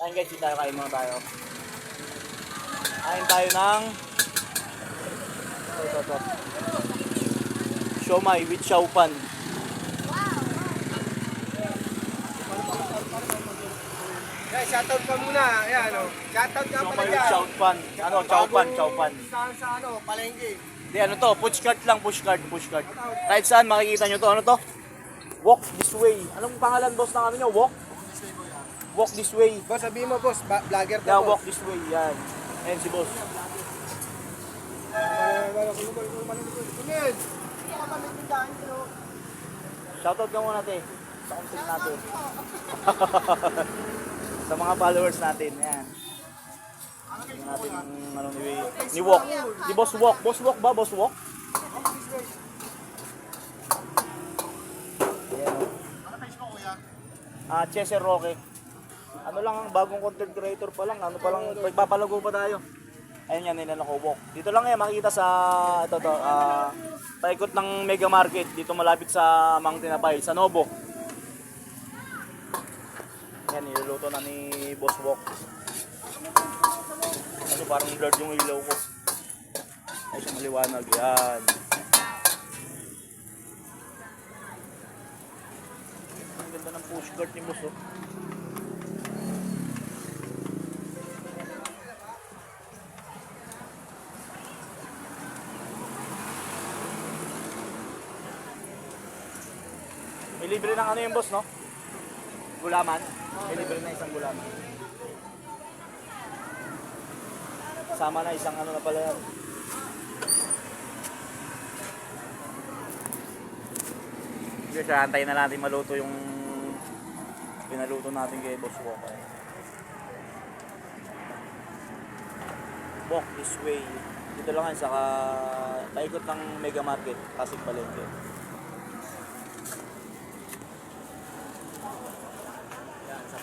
Ayun guys, tayo kain muna tayo. Kain tayo ng ito. Siomai with xiaopan. Guys, shoutout pa muna. Ayan, oh. Shoutout nga pala Siomai with dyan. xiaopan. Ano, xiaopan. Sa palengke. Hindi, ano to, push cart lang, push cart. Kahit saan makikita nyo to, ano to? Walk this way. Anong pangalan boss ng ano nyo? Walk this way. Boss, sabihin mo, boss. Vlogger to, Yeah, boss. walk this way. Yan. Ayan si boss. Shoutout ka muna natin sa content natin. Sa mga followers natin. Ayan. Tingnan natin yung ano ni Walk. Ni Boss Walk. Boss Walk ba? Boss Walk? Ayan. Chester Roque. Ano lang ang bagong content creator pa lang. Ano pa lang, magpapalago pa tayo. Ayun yan, nilan ako walk. Dito lang yan, makikita sa paikot ng Mega Market. Dito malapit sa Mang Tinapay, sa Nobo. Yan, niluluto na ni Boss Walk. Ano, parang blurred yung ilaw ko. Ay, siya maliwanag. Yan. Ang ganda ng push cart ni Boss, oh. May libre ng ano yung boss, no? Gulaman. May libre na isang gulaman. Sama na isang ano na pala yan. Sige, antayin na natin maluto yung pinaluto natin kay Boss Walk. Walk this way. Dito lang yan sa paikot ng Mega Market, Pasig Palengke.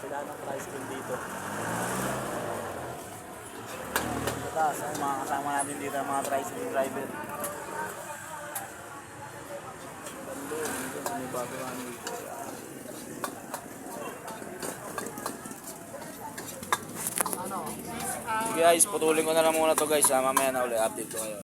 Pila ng tricycle dito. Mataas ang mga kasama natin dito, ang mga tricycle driver. Bandun, dito may bago namin dito. Sige guys, putulin ko na lang muna to guys. Mamaya na ulit update ko kayo.